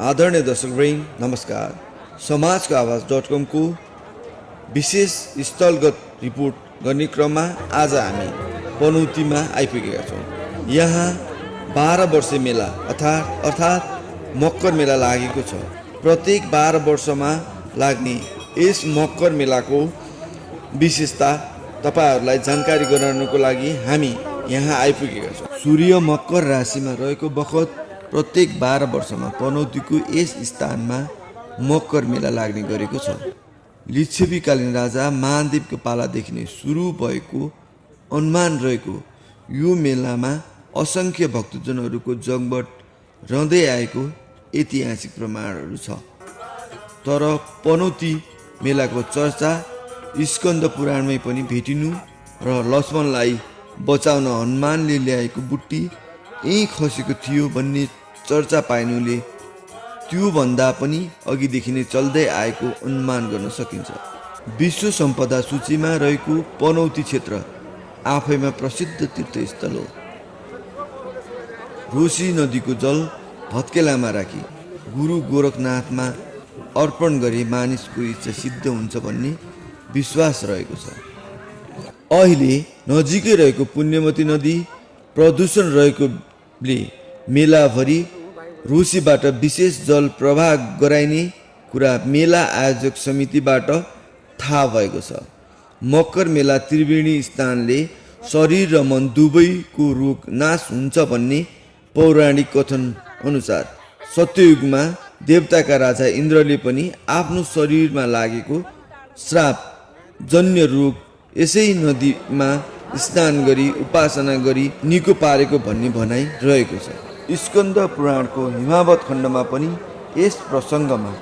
आदरणीय दर्शकवृन्द नमस्कार। समाजको आवाज.com को विशेष स्थलगत रिपोर्ट गर्ने क्रममा आज हामी पनौतीमा आइपुगेका छौँ। यहाँ 12 वर्षे मेला अर्थात् मकर मेला लागेको छ। प्रत्येक 12 वर्षमा लाग्ने यस मकर मेलाको विशेषता तपाईहरूलाई जानकारी गराउनको लागि हामी यहाँ आइपुगेका छौँ। सूर्य मकर राशिमा रहेको बखत प्रत्येक 12 वर्षमा पनौतीको यस स्थानमा मकर मेला लाग्ने गरेको छ। लिच्छवीकालीन राजा महादेवको पालादेखि नै सुरु भएको अनुमान रहेको यो मेलामा असङ्ख्य भक्तजनहरूको जमघट रहँदै आएको ऐतिहासिक प्रमाणहरू छ। तर पनौती मेलाको चर्चा स्कन्द पुराणमै पनि भेटिनु र लक्ष्मणलाई बचाउन हनुमानले ल्याएको बुट्टी यहीँ खसेको थियो भन्ने चर्चा पाइनुले त्योभन्दा पनि अघिदेखि नै चल्दै आएको अनुमान गर्न सकिन्छ। विश्व सम्पदा सूचीमा रहेको पनौती क्षेत्र आफैमा प्रसिद्ध तीर्थस्थल हो। रोसी नदीको जल भत्केलामा राखी गुरु गोरखनाथमा अर्पण गरे मानिसको इच्छा सिद्ध हुन्छ भन्ने विश्वास रहेको छ। अहिले नजिकै रहेको पुण्यमती नदी प्रदूषण रहेकोले मेलाभरि रोसीबाट विशेष जल प्रवाह गराइने कुरा मेला आयोजक समितिबाट थाहा भएको छ। मकर मेला त्रिवेणी स्नानले शरीर र मन दुवैको रोग नाश हुन्छ भन्ने पौराणिक कथन अनुसार सत्ययुगमा देवताका राजा इन्द्रले पनि आफ्नो शरीरमा लागेको श्राप जन्य रोग यसै नदीमा स्नान गरी उपासना गरी निको पारेको भन्ने भनाइ रहेको छ। स्कन्द पुराणको हिमावत खण्डमा पनि यस प्रसङ्गमा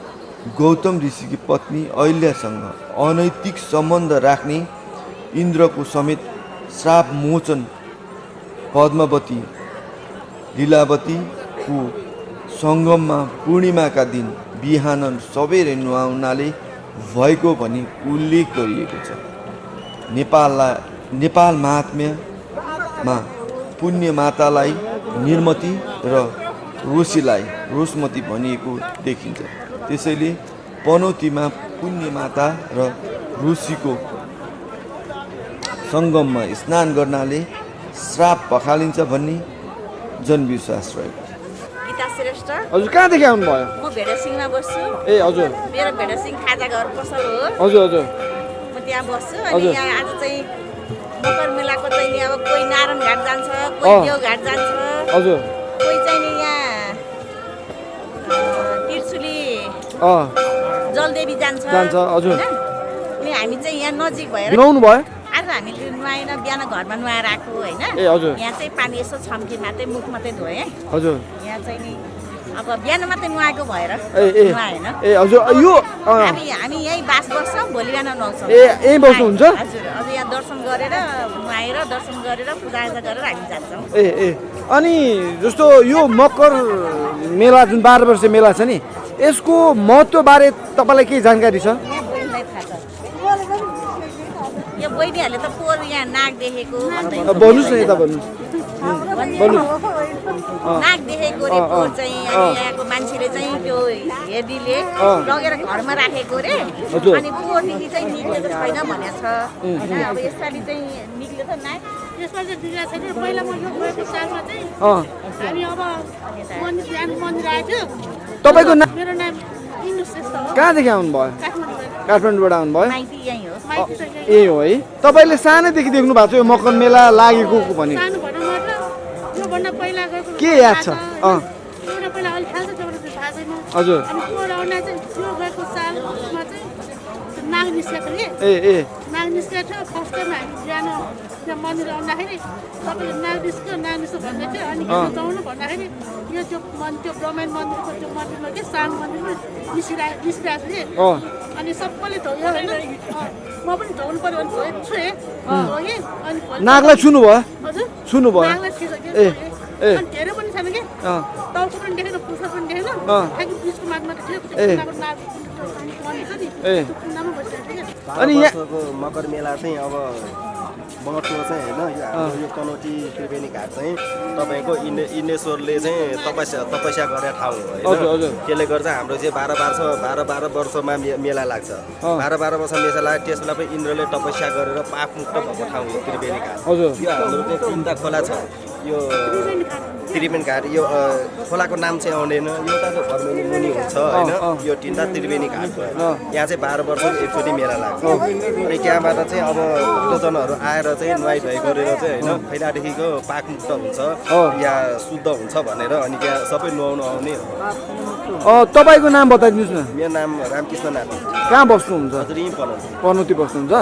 गौतम ऋषिकी पत्नी अहिल्यासँग अनैतिक सम्बन्ध राख्ने इन्द्रको समेत श्राप मोचन पद्मावती लीलावतीको सङ्गममा पूर्णिमाका दिन बिहान सबेरै नुहाउनाले भएको भनी उल्लेख गरिएको छ। नेपाल महात्म्यमा पुण्य मातालाई निर्मती र रोसीलाई रोसमती भनिएको देखिन्छ। त्यसैले पनौतीमा पुण्य माता र रोसीको सङ्गममा स्नान गर्नाले श्राप पखालिन्छ भन्ने जनविश्वास रहेको छ। हजुर कहाँदेखि आउनुभयो? म भेडासिङमा बस्छु। ए हजुर, मेरो भेडासिङ खाजा घर पसल हो। हजुर हजुर, म त्यहाँ बस्छु। अनि यहाँ आज चाहिँ मकर मेलाको चाहिँ नि अब कोही नारायण घाट जान्छ, कोही देवघाट जान्छ, हजुर, कोही चाहिँ नि यहाँ त्रिशुली जलदेवी जान्छ। हजुर। हैन? अनि हामी चाहिँ यहाँ नजिक भएर नुहाउनु भयो? आज हामीले नुहाएन, बिहान घरमा नुहाएर आएको होइन। ए हजुर। यहाँ चाहिँ पानी यसो छम्के मात्रै मुख मात्रै धोएँ। हजुर। यहाँ चाहिँ नि अब बिहान मात्रै नुहाएको भएर नुहाएन। ए हजुर, यो हामी यहीँ बास बस्छौँ, भोलि बिहान नुहाउँछौँ। यहीँ बस्नुहुन्छ? हजुर। अब यहाँ दर्शन गरेर नुहाएर दर्शन गरेर पूजाआजा गरेर हामी जान्छौँ। ए अनि जस्तो यो मकर मेला जुन 12 वर्ष मेला छ नि, यसको महत्त्वबारे तपाईँलाई केही जानकारी छ? यहाँ बहिनीलाई थाहा छ। यो बहिनीहरूले त पोहोर यहाँ नाग देखेको भन्नुहोस् न, यता भन्नुहोस्। नाग देखेको रे पोहोर चाहिँ। अनि यहाँको मान्छेले चाहिँ त्यो हेर्दीले लगेर घरमा राखेको रे। अनि पोहोरदेखि चाहिँ निक्लेको छैन भनेको छ। होइन, अब यसपालि चाहिँ निक्ल्यो त नाग। यसपालि चाहिँ निक्लेको छैन। पहिला म यो गएको सालमा चाहिँ हामी अब मन्दिर आएको थियो। तपाईँको नाम? मेरो नाम इन्दु श्रेष्ठ हो। कहाँदेखि आउनुभयो? काठमाडौँबाट आउनुभयो? माइती यहीँ हो। ए हो है। तपाईँले सानैदेखि देख्नु भएको छ यो मकर मेला लागेको भने? सानोबाट मात्र, योभन्दा पहिला गएको के याद छ? योभन्दा पहिला अलिक थाहा छ, त्योभन्दा चाहिँ थाहा छैन। हजुर। अनि पोहोर आउँदा चाहिँ यो गएको सालमा चाहिँ नाग निस्केको कि नाग निस्केको थियो। फर्स्ट टाइम हामी बिहान त्यहाँ मन्दिर आउँदाखेरि तपाईँले नाग निस्क्यो भन्दै थियो। अनि जाउनु भन्दाखेरि यो त्यो ब्रह्माण्ड मन्दिरको त्यो मन्दिरमा कि सानो मन्दिरमा निस्किरहेको थियो। अनि सबैले धोयो होइन, म पनि धोउनु पर्यो भने धोएँ। धोएँ अनि नागलाई छुनुभयो? हजुर, छुनुभयो? नागलाई छिसक्यो। अनि धेरै पनि छैन कि, टाउको पनि देखेन, पुच्छर पनि देखेन। खालि बिचको माथमा थियो नाग मन्दिर छ नि, त्यो कुनामा बसिरहेको थियो। अनि मकर मेला चाहिँ अब महत्त्व चाहिँ होइन यो हाम्रो यो कनौटी त्रिवेणी घाट चाहिँ तपाईँको इन्डेश्वरले चाहिँ तपस्या गरेर ठाउँ हो होइन त्यसले गर्दा हाम्रो चाहिँ 12 वर्षमा मेला लाग्छ 12 वर्ष मेला लाग्छ त्यस बेला पनि इन्द्रले तपस्या गरेर पापमुक्त भएको ठाउँ हो त्रिवेणी घाट यो हाम्रो चाहिँ 3वटा खोला छ यो त्रिवेणी घाट यो खोलाको नाम चाहिँ आउँदैन एउटा चाहिँ भर्मेली मुनि हुन्छ होइन यो 3वटा त्रिवेणी घाट भयो यहाँ चाहिँ 12 वर्षको एकचोटि मेला लाग्छ अनि त्यहाँबाट चाहिँ अब भक्तजनहरू आएर चाहिँ नुहाइ धुवाइ गरेर चाहिँ होइन पहिलादेखिको पाकमुक्त हुन्छ या शुद्ध हुन्छ भनेर अनि त्यहाँ सबै नुहाउनु आउने हो। तपाईँको नाम बताइदिनुहोस् न। मेरो नाम रामकृष्ण नाथ। कहाँ बस्नुहुन्छ? हजुर यहीँ पनौती बस्नुहुन्छ।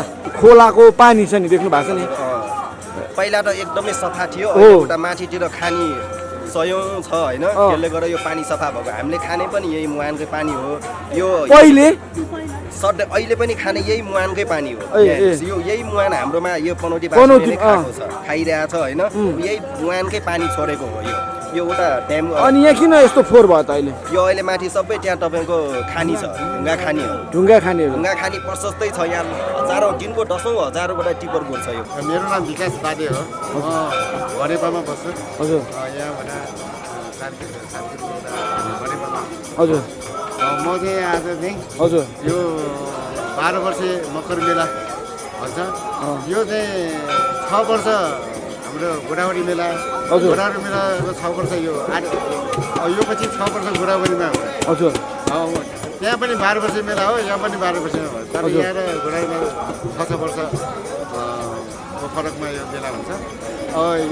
खोलाको पानी छ नि देख्नु भएको छ नि पहिला त एकदमै सफा थियो एउटा माथितिर खानी सयौँ छ होइन त्यसले गर्दा यो पानी सफा भएको हामीले खाने पनि यही मुहानकै पानी हो यो पहिले सधैँ अहिले पनि खाने यही मुहानकै पानी हो यो यही मुहान हाम्रोमा यो पनौती बासीले खाएको छ खाइरहेको छ होइन यही मुहानकै पानी छोडेको हो यो एउटा ड्याम। अनि यहाँ किन यस्तो फोहोर भयो त अहिले? यो अहिले माथि सबै त्यहाँ तपाईँको खानी छ ढुङ्गा खानी हो ढुङ्गा खानी प्रशस्तै छ यहाँ हजारौँ दिनको 10औँ हजारौँवटा टिपर गोल्छ यो। मेरो नाम विकास बाजे हो म भनेपामा बस्छु। हजुर यहाँ भनेपामा हजुर म चाहिँ आज चाहिँ हजुर यो 12 वर्षे मकर मेला भन्छ यो चाहिँ 6 वर्ष हाम्रो गोदावरी मेला गोदावरी मेलाको 6 वर्ष यो पछि 6 वर्ष गोदावरीमा हुन्छ। हजुर त्यहाँ पनि 12 वर्षे मेला हो यहाँ पनि 12 वर्षे हो तर यहाँ र गोदावरीमा 6 वर्ष फरकमा यो मेला हुन्छ।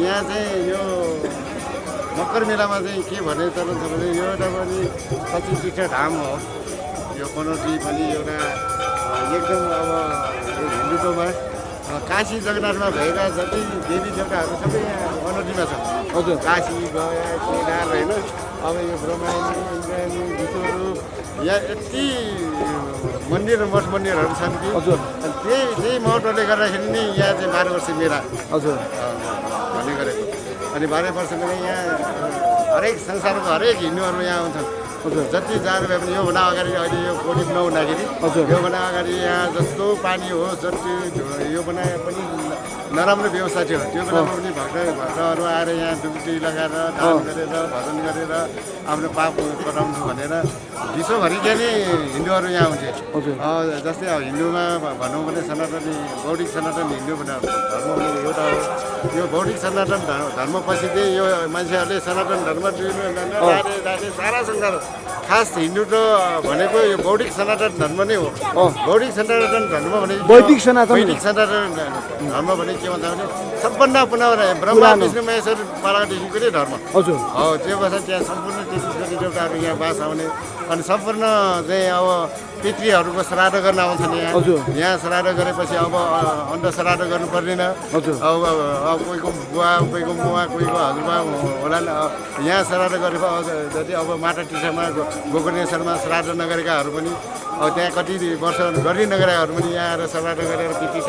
यहाँ चाहिँ यो मकर मेलामा चाहिँ के भन्ने चलन छ भने यो एउटा पनि 25 तीर्थ धाम हो यो पनौती पनि एउटा एकदम अब हिन्दुत्वमा काशी जगन्नाथमा भएका जति देवी देवताहरू सबै यहाँ पनौतीमा छन्। हजुर काशी गया केदार होइन अब यो ब्रह्मायणी इन्द्रायणी विष्णुहरू यहाँ यति मन्दिर मठ मन्दिरहरू छन् कि हजुर त्यही महत्त्वले गर्दाखेरि नै यहाँ चाहिँ 12 वर्ष मेला हजुर भन्ने गरेको अनि 12 वर्ष मेला यहाँ हरेक संसारको हरेक हिन्दूहरू यहाँ आउँछन्। जति जानु भए पनि योभन्दा अगाडि अहिले यो कोभिड नहुँदाखेरि योभन्दा अगाडि यहाँ जस्तो पानी हो जति योभन्दा पनि नराम्रो व्यवस्था थियो त्यो बेलामा पनि भक्तहरू आएर यहाँ डुब्की लगाएर दान गरेर भजन गरेर आफ्नो पाप कटाउनु भनेर विश्वभरि क्या नि हिन्दूहरू यहाँ आउँथे। जस्तै अब हिन्दूमा भनौँ भने सनातनी बौद्धिक सनातन हिन्दू धर्म एउटा हो यो बौद्धिक सनातन धर्मपछि चाहिँ यो मान्छेहरूले सनातन धर्म सारा संसार खास हिन्दू त भनेको यो बौद्धिक सनातन धर्म नै हो। बौद्धिक सनातन धर्म भने वैदिक सनातन धर्म भने के भन्छ भने सबभन्दा पुनः ब्रह्मा विष्णु महेश्वर पालादेखिको नै धर्म हजुर हो। त्यो भएर त्यहाँ सम्पूर्ण 33 कोटी देवताहरू यहाँ बास आउने अनि सम्पूर्ण चाहिँ अब पितृहरूको श्राद्ध गर्न आउँछन् यहाँ श्राद्ध गरेपछि अब अन्त श्राद्ध गर्नु पर्दैन। अब कोहीको बुवा कोहीको मुवा कोहीको हजुरबा होला यहाँ श्राद्ध गरेपछि जति अब माता टिसामा गोकर्णेश्वरमा श्राद्ध नगरेकाहरू पनि अब त्यहाँ कति वर्ष गरि नगरेकाहरू पनि यहाँ आएर श्राद्ध गरेर पितृ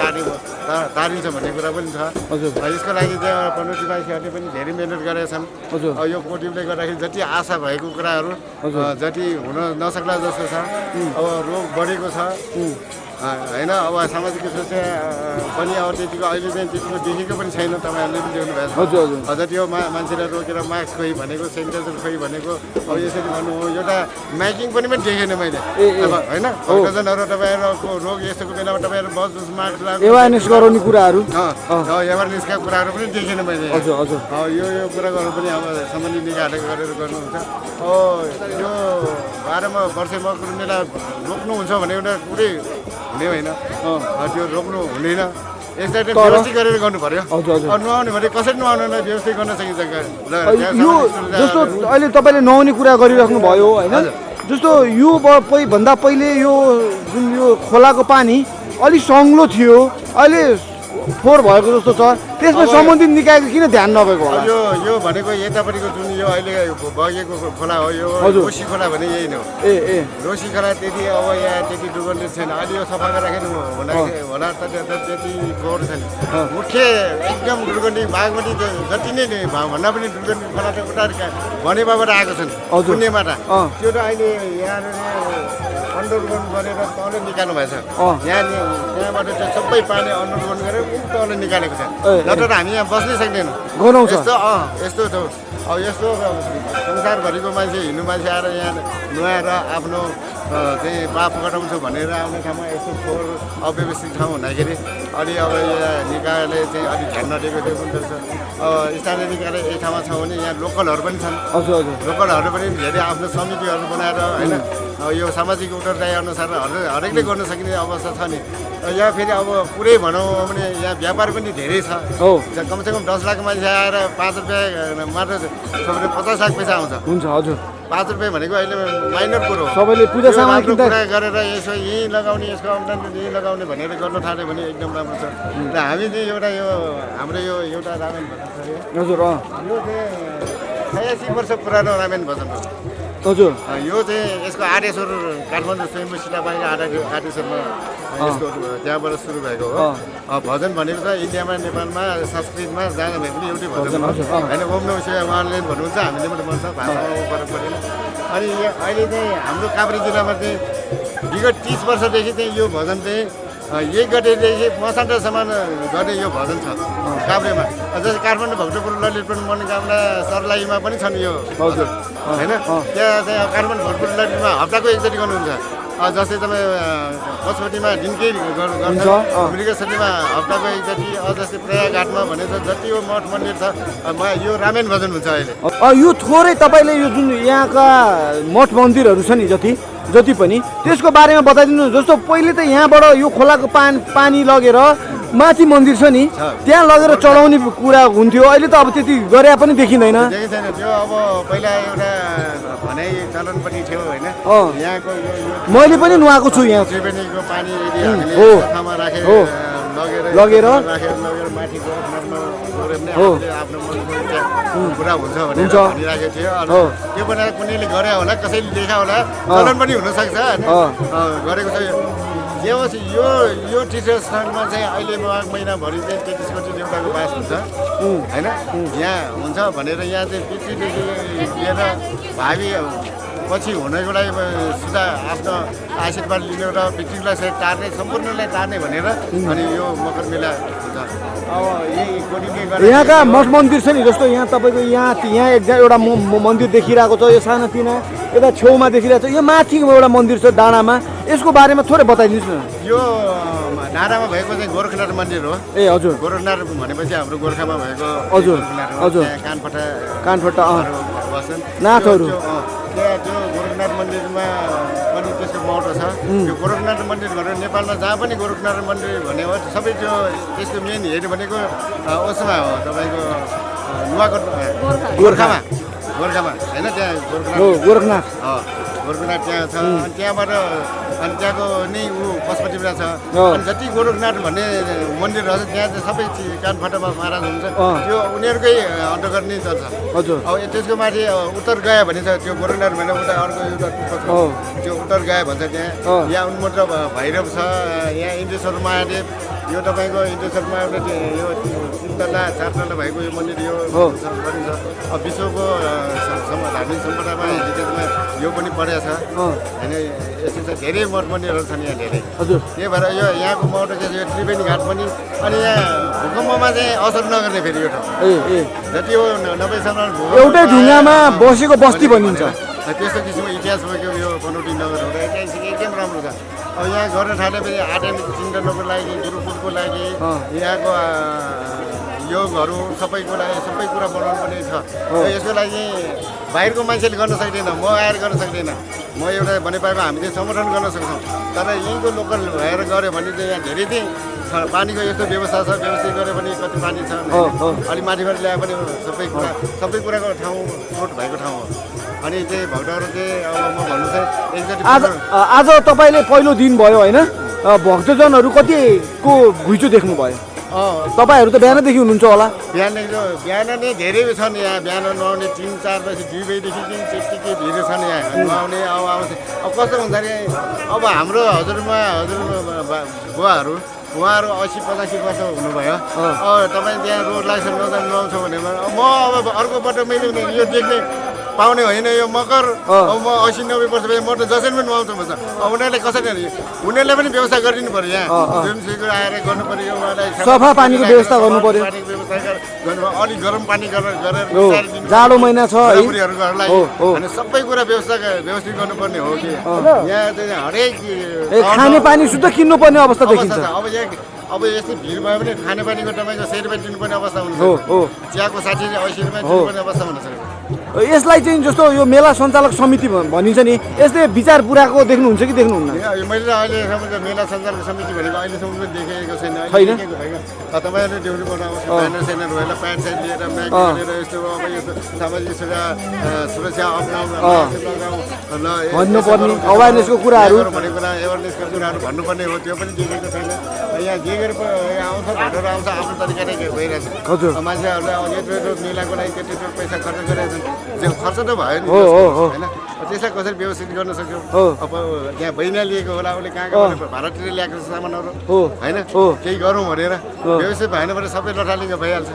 तारिन्छ भन्ने कुरा पनि छ। यसको लागि त्यहाँ पनौतीवासीहरूले पनि धेरै मिहिनेत गरेका छन्। यो कोटिमले गर्दाखेरि जति आशा भएको कुराहरू जति हुन नसक्ला जस्तो छ अब रोग बढेको छ होइन अब सामाजिक सुरक्षा पनि अब त्यतिको अहिले चाहिँ त्यतिको देखेको पनि छैन तपाईँहरूले पनि देख्नु भएको छ। जति हो मान्छेलाई रोकेर मास्क खोइ भनेको सेनिटाइजर खोइ भनेको अब यसरी भन्नु हो एउटा माइकिङ पनि देखेन मैले अब होइन भक्तजनहरू तपाईँहरूको रोग यस्तोको बेलामा तपाईँहरू बस मास्क लगाएको एवेरनेस गराउने कुराहरू एवेरनेसका कुराहरू पनि देखेन मैले यो कुराहरू पनि अब सम्बन्धित निकायले गरेर गर्नुहुन्छ। यो 12 वर्ष मकर मेला रोक्नुहुन्छ भने एउटा कुरै हुने होइन त्यो रोक्नु हुँदैन यसलाई चाहिँ व्यवस्थित गरेर गर्नु पर्यो। नुहाउने भने कसरी नुहाउनु व्यवस्थित गर्न सकिन्छ जस्तो अहिले तपाईँले नुहाउने कुरा गरिराख्नु भयो होइन जस्तो यो भन्दा पहिले यो जुन यो खोलाको पानी अलिक सङ्लो थियो अहिले फोहोर भएको जस्तो छ त्यसमा सम्बन्धित निकायको किन ध्यान नभएको होला? यो भनेको यतापट्टिको जुन यो अहिले बगेको खोला हो यो रोसी खोला भने यही नै हो। रोसी खोला त्यति अब यहाँ त्यति दुर्गन्धित छैन अहिले यो सफा राखेर होला त्यति फोहोर छैन। मुख्य एकदम दुर्गन्धित बागमती जति नै भन्दा पनि दुर्गन्धित खोला चाहिँ उता भनेबाट आएको छन् पुण्यबाट त्यो त अहिले यहाँ अन्डरग्राउन्ड गरेर तल निकाल्नु भएछ। त्यहाँबाट चाहिँ सबै पानी अन्डरग्राउन्ड गरेर तल निकालेको छ नत्र हामी यहाँ बस्नै सक्दैनौँ गनाउँछ यस्तो छ अब यस्तो संसारभरिको मान्छे हिन्दू मान्छे आएर यहाँ नुहाएर आफ्नो चाहिँ पाप घटाउँछु भनेर आउने ठाउँमा यस्तो फोहोर अव्यवस्थित ठाउँ हुँदाखेरि अलि अब यहाँ निकायले चाहिँ अलिक ध्यान नदिएको थियो पनि रहेछ स्थानीय निकायले यही ठाउँमा छ भने यहाँ लोकलहरू पनि छन् लोकलहरू पनि धेरै आफ्नो समितिहरू बनाएर होइन यो सामाजिक उत्तरदायी अनुसार हरेकले गर्न सकिने अवस्था छ नि यहाँ फेरि अब पुरै भनौँ भने यहाँ व्यापार पनि धेरै छ कमसेकम 10 लाख मान्छे आएर 5 रुपियाँ मात्र सबैले 50 लाख पैसा आउँछ हुन्छ हजुर 5 रुपियाँ भनेको अहिले माइनर कुरो हो सबैले पूजा सामान किन्दा कुरा गरेर यसो यहीँ लगाउने यसको आम्दानी यहीँ लगाउने भनेर गर्न थाल्यो भने एकदम राम्रो छ र हामी चाहिँ एउटा यो हाम्रो यो एउटा रामेन भजन छ हजुर यो चाहिँ 86 वर्ष पुरानो रामेन भजन हो हजुर यो चाहिँ यसको आडेश्वर काठमाडौँ स्वयम्भू सीताबाई आडेश्वरमा यसको त्यहाँबाट सुरु भएको हो भजन भनेको त इन्डियामा नेपालमा संस्कृतमा जहाँ भए पनि एउटै भजन हो होइन ओम नमः शिवाय उहाँले भन्नुहुन्छ हामीले पनि भन्छ भाषामा फरक परेन अनि अहिले चाहिँ हाम्रो काभ्रे जिल्लामा चाहिँ विगत 30 वर्षदेखि चाहिँ यो भजन चाहिँ 1 गतेदेखि 65सम्म गर्ने यो भजन छ काभ्रेमा जस्तै काठमाडौँ भक्तपुर ललितपुर मनोकामना सर्लाहीमा पनि छन् यो हजुर होइन त्यहाँ चाहिँ काठमाडौँ भक्तपुर ललितपुरमा हप्ताको एकचोटि गर्नुहुन्छ जस्तै तपाईँ पशुपतिमा दिनकै गर्छ मृगशलीमा हप्ताको एकचोटि जस्तै प्रयाघाटमा भनेर जति यो मठ मन्दिर छ यो रामेन भजन हुन्छ अहिले यो थोरै तपाईँले यो जुन यहाँका मठ मन्दिरहरू छ नि जति पनि त्यसको बारेमा बताइदिनु जस्तो पहिले त यहाँबाट यो खोलाको पानी लगेर माथि मन्दिर छ नि त्यहाँ लगेर चढाउने कुरा हुन्थ्यो अहिले त अब त्यति गरे पनि देखिँदैन देखिँदैन त्यो अब पहिला एउटा भनाइ चलन पनि थियो होइन यहाँको मैले पनि नुहाएको छु यहाँ त्रिवेणीको पानी हामीले ठाउँमा राखेर लगेर माथि आफ्नो पुरा हुन्छ भनेर भनिराखेको थियो त्यो बनाएर कुनैले गरे होला कसैले देखा होला चलन पनि हुनसक्छ होइन गरेको छ जे होस् यो तीर्थस्थलमा चाहिँ अहिले माघ महिनाभरि चाहिँ 33 कोटी देवताको बास हुन्छ होइन यहाँ हुन्छ भनेर यहाँ चाहिँ पितृदेखि लिएर भावी पछि हुनेको लागि सिधा आफ्नो आशीर्वाद लिने र पितृलाई चाहिँ टार्ने सम्पूर्णलाई टार्ने भनेर अनि यो मकर मेला हुन्छ अब यही कोटीले यहाँका मठ मन्दिर छ नि जस्तो यहाँ तपाईँको यहाँ एउटा मन्दिर देखिरहेको छ यो सानोतिना यता छेउमा देखिरहेको छ यो माथि एउटा मन्दिर छ डाँडामा यसको बारेमा थोरै बताइदिनुहोस् न यो डाँडामा भएको चाहिँ गोरखनाथ मन्दिर हो हजुर गोरखनाथ भनेपछि हाम्रो गोर्खामा भएको हजुर कानफटा बस्छन् नाथहरू त्यहाँ त्यो गोरखनाथ मन्दिरमा पनि त्यसको महत्त्व छ यो गोरखनाथ मन्दिर भनेर नेपालमा जहाँ पनि गोरखनाथ मन्दिर भन्ने हो सबै त्यो त्यसको मेन हेड भनेको उसमा हो तपाईँको नुवाकोट गोर्खामा होइन त्यहाँ गोरखनाथ त्यहाँ छ अनि त्यहाँबाट अनि त्यहाँको नै पशुपतिमा छ अनि जति गोरखनाथ भन्ने मन्दिरहरू छ त्यहाँ चाहिँ सबै कानफटामा महाराज हुन्छ त्यो उनीहरूकै अन्तर्गत नै चल्छ हजुर अब त्यसको माथि उत्तर गया भन्ने छ त्यो गोरखनाथ भनेर उता अर्को एउटा त्यो उत्तर गया भन्छ त्यहाँ यहाँ उन्मुद्र भैरव छ यहाँ इन्द्रेश्वर महादेव यो तपाईँको इन्द्रेश्वर महादेव यो 3 तल्ला 4 तल्ला भएको यो मन्दिर यो गरिन्छ अब विश्वको धार्मिक सम्पदामा हेरिटेजमा यो पनि परेको छ होइन यस्तो चाहिँ धेरै मठ मन्दिरहरू छन् यहाँ धेरै हजुर त्यही भएर यो यहाँको महत्त्व चाहिँ यो त्रिवेणी घाट पनि अनि यहाँ भूकम्पमा चाहिँ असर नगर्ने फेरि यो ठाउँ जति हो 90 सालमा एउटै ढुङ्गामा बसेको बस्ती भनिन्छ त्यस्तो किसिमको इतिहास भएको यो पनौटी नगर हुँदा ऐतिहासिक एकदम राम्रो छ अब यहाँ गर्न थालेपछि आर्ट चिन्तनको लागि गुरुकुलको लागि यहाँको योगहरू सबैको लागि सबै कुरा बनाउनु पनि छ यसको लागि बाहिरको मान्छेले गर्न सक्दैन म आएर गर्न सक्दैन म एउटा भनेपामा हामीले समर्थन गर्न सक्छौँ तर यहीँको लोकल भएर गऱ्यो भने चाहिँ यहाँ धेरै चाहिँ पानीको यस्तो व्यवस्था छ व्यवस्थित गऱ्यो भने कति पानी छ अलि माथिबाट ल्याए पनि सबै कुराको ठाउँ स्रोत भएको ठाउँ हो अनि चाहिँ भक्तहरू चाहिँ अब म भन्नु चाहिँ एकचोटि आज तपाईँले पहिलो दिन भयो होइन भक्तजनहरू कतिको घुइँचो देख्नुभयो तपाईँहरू त बिहानदेखि हुनुहुन्छ होला बिहान नै धेरै छन् यहाँ बिहान नुहाउने 3-4 बजी 2 बजीदेखि चाहिँ त्यत्तिकै धेरै छन् यहाँ नुहाउने अब आउँछ अब कस्तो हुन्छ अरे अब हाम्रो हजुर बुवाहरू उहाँहरू 80-85 वर्ष हुनुभयो तपाईँ त्यहाँ रोड लाग्छ नुहाउँछ भने म अब अर्कोपल्ट मैले यो देख्ने पाउने होइन यो मकर अब म 80-90 वर्ष भए म त जसरी पनि नुहाउँछु भन्छ अब उनीहरूले कसरी उनीहरूले पनि व्यवस्था गरिदिनु पर्यो यहाँ स्वयंसेवीको आएर गर्नु पर्यो उहाँलाई सफा पानीको व्यवस्था गर्नु पर्यो पानीको व्यवस्था गर्नु अलिक गरम पानी गरेर जाडो महिना छ है बुढाबुढीहरूलाई अनि सबै कुरा व्यवस्थित गर्नुपर्ने हो कि यहाँ चाहिँ हरेक खाने पानी शुद्ध किन्नु पर्ने अवस्था देखिन्छ अब यस्तो भिड भयो भने खानेपानीको तपाईँको 100 रुपियाँ दिनुपर्ने अवस्था हुन्छ चियाको 60-80 रुपियाँ दिनुपर्ने अवस्था हुनसक्छ यसलाई चाहिँ जस्तो यो मेला सञ्चालक समिति भनिन्छ नि यसले विचार पुऱ्याएको देख्नुहुन्छ कि देख्नुहुन्न मैले अहिलेसम्म त मेला सञ्चालक समिति भनेको अहिलेसम्म पनि देखेको छैन तपाईँहरूले ड्युटी बनाउँछ ब्यानर सेनर भएर प्यान्ट साइड लिएर म्याग गरेर यस्तो अब यस्तो सामाजिक सुरक्षा भन्नुपर्ने अवेरनेसको कुराहरू एवेरनेसको कुराहरू भन्नुपर्ने हो त्यो पनि देखेको छैन यहाँ जे गरे आउँछ भोटहरू आउँछ आफ्नो तरिकाले भइरहेछ मान्छेहरूले यत्रो मेलाको लागि त्यत्रो पैसा खर्च गरेर खर्च त भयो नि होइन त्यसलाई कसरी व्यवस्थित गर्न सक्छौँ अब त्यहाँ बहिनी लिएको होला उसले कहाँ भारततिर ल्याएको सामानहरू होइन केही गरौँ भनेर व्यवस्थित भएन भने सबै लटालिङ्ग भइहाल्छ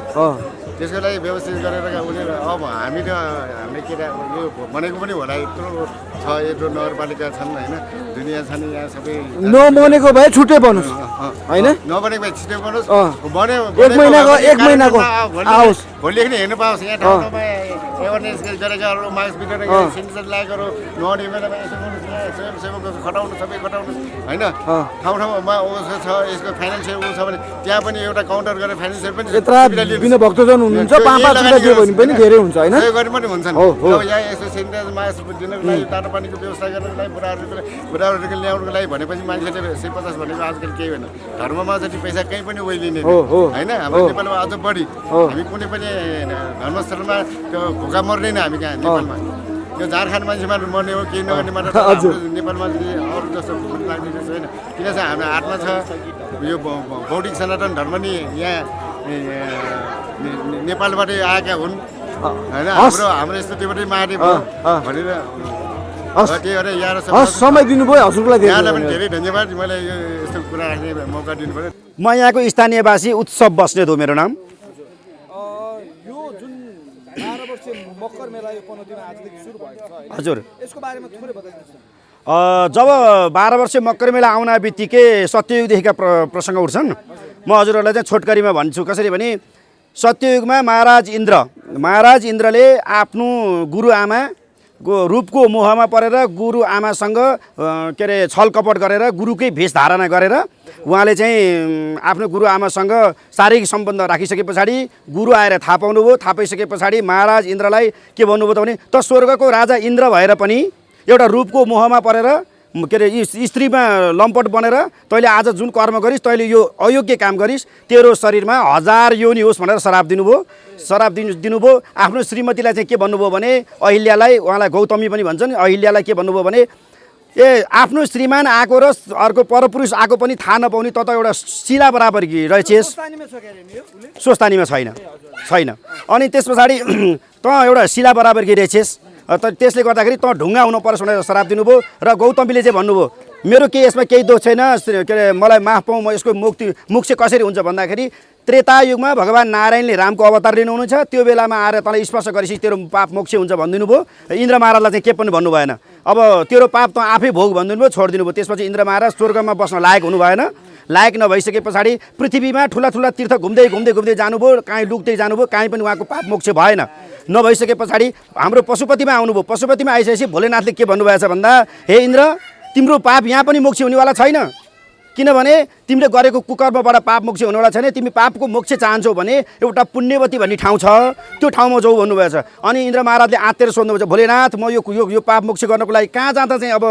त्यसको लागि व्यवस्थित गरेर उनीहरू अब हामीले के यो भनेको पनि होला यत्रो छ यत्रो नगरपालिका छन् होइन दुनियाँ छन् यहाँ सबै नबनेको भए छुट्टै बनोस् होइन नबनेको भए छिट्टै बनोस् बन्यो एक महिनाको आओस् भोलिदेखि नै हेर्नु पाओस् यहाँ ठाउँ ठाउँमा एवेरनेस गरेका मास्क बिटेर सेनिटाइजर लगाएको नहुने बेलामा यसो स्वयंसेवकहरू खटाउनु सबै खटाउनु होइन ठाउँ ठाउँमा उसो छ यसको फाइनेन्सियल ऊ छ भने त्यहाँ पनि एउटा काउन्टर गरेर फाइनेन्सियल पनि बिना भक्तजन हुनुहुन्छ 5-5 दियो भने पनि धेरै हुन्छ होइन गरी पनि हुन्छन् अब यहाँ यसो सेनिटाइजर मास्क दिनको लागि तातो पानीको व्यवस्था गर्नको लागि बुढाहरूको ल्याउनुको लागि भनेपछि मान्छेले 150 भनेको आजकल केही होइन धर्ममा जति पैसा कहीँ पनि ओइलिने होइन हाम्रो नेपालमा अझ बढी हामी कुनै पनि धर्मस्थलमा त्यो भोका मर्दैन हामी कहाँ नेपालमा त्यो झारखण्ड मान्छेमा मर्ने हो केही नगर्ने मात्र नेपालमा अरू जस्तो लाग्ने छैन किन चाहिँ हाम्रो हातमा छ यो बौद्धिक सनातन धर्म नि यहाँ नेपालबाटै आएका हुन् होइन हाम्रो यस्तो त्योबाटै महादेव भनेर समय दिनुभयो हजुरलाई यहाँलाई पनि धेरै धन्यवाद मलाई यो यस्तो कुरा राख्ने मौका दिनु पर्यो म यहाँको स्थानीयवासी उत्सव बस्नेत हो मेरो नाम यो जुन 12 वर्षे मकर मेला यो पनौतीमा आजदेखि सुरु भएको छ हैन हजुर यसको बारेमा थोरै बताइदिनुहोस् जब 12 वर्षे मकर मेला आउन बित्तिकै सत्ययुगदेखिका प्रसङ्ग उठ्छन् म हजुरहरूलाई चाहिँ छोटकरीमा भन्छु कसरी भने सत्ययुगमा महाराज इन्द्रले आफ्नो गुरुआमाको रूपको मोहमा परेर गुरुआमासँग के अरे छलकपट गरेर गुरुकै भेष धारणा गरेर उहाँले चाहिँ आफ्नो गुरुआमासँग शारीरिक सम्बन्ध राखिसके पछाडि गुरु आएर थाहा पाउनुभयो थाहा पाइसके पछाडि महाराज इन्द्रलाई के भन्नुभयो त भने त स्वर्गको राजा इन्द्र भएर पनि एउटा रूपको मोहमा परेर के अरे स्त्रीमा लम्पट बनेर तैँले आज जुन कर्म गरिस् तैँले यो अयोग्य काम गरिस् तेरो शरीरमा 1000 योनि होस् भनेर श्राप दिनुभयो आफ्नो श्रीमतीलाई चाहिँ के भन्नुभयो भने अहिल्यालाई उहाँलाई गौतमी पनि भन्छन् अहिल्यालाई के भन्नुभयो भने आफ्नो श्रीमान आएको र अर्को परपुरुष आएको पनि थाहा नपाउने त एउटा शिला बराबर रहेछस् स्वस्थानीमा छैन अनि त्यस पछाडि त एउटा शिला बराबर रहेछस् त्यसले गर्दाखेरि त ढुङ्गा हुनु पर्छ भनेर श्राप दिनुभयो र गौतमीले चाहिँ भन्नुभयो मेरो केही यसमा केही दोष छैन के अरे मलाई माफ पाऊँ म यसको मोक्ष कसरी हुन्छ भन्दाखेरि त्रेतायुगमा भगवान नारायणले रामको अवतार लिनुहुनेछ त्यो बेलामा आएर तँलाई स्पर्श गरेपछि तेरो पाप मोक्ष हुन्छ भनिदिनु भयो इन्द्र महाराजलाई चाहिँ के पनि भन्नु भएन अब तेरो पाप त आफै भोग भनिदिनु भयो छोडिदिनु भयो त्यसपछि इन्द्र महाराज स्वर्गमा बस्न लायक हुनु भएन लायक नभइसके पछाडि पृथ्वीमा ठुला तीर्थ घुम्दै जानुभयो कहीँ लुक्दै जानुभयो कहीँ पनि उहाँको पाप मोक्ष भएन नभइसके पछाडि हाम्रो पशुपतिमा आउनुभयो पशुपतिमा आइसकेपछि भोलेनाथले के भन्नुभएछ भन्दा हे इन्द्र तिम्रो पाप यहाँ पनि मोक्ष हुनेवाला छैन किनभने तिमीले गरेको कुकर्मबाट पाप मोक्ष हुनेवाला छैन तिमी पापको मोक्ष चाहन्छौ भने एउटा पुण्यवती भन्ने ठाउँ छ त्यो ठाउँमा जाऊ भन्नुभएछ अनि इन्द्र महाराजले आत्तेर सोध्नुभएछ भोलेनाथ म यो पाप मोक्ष गर्नको लागि कहाँ जाँदा चाहिँ अब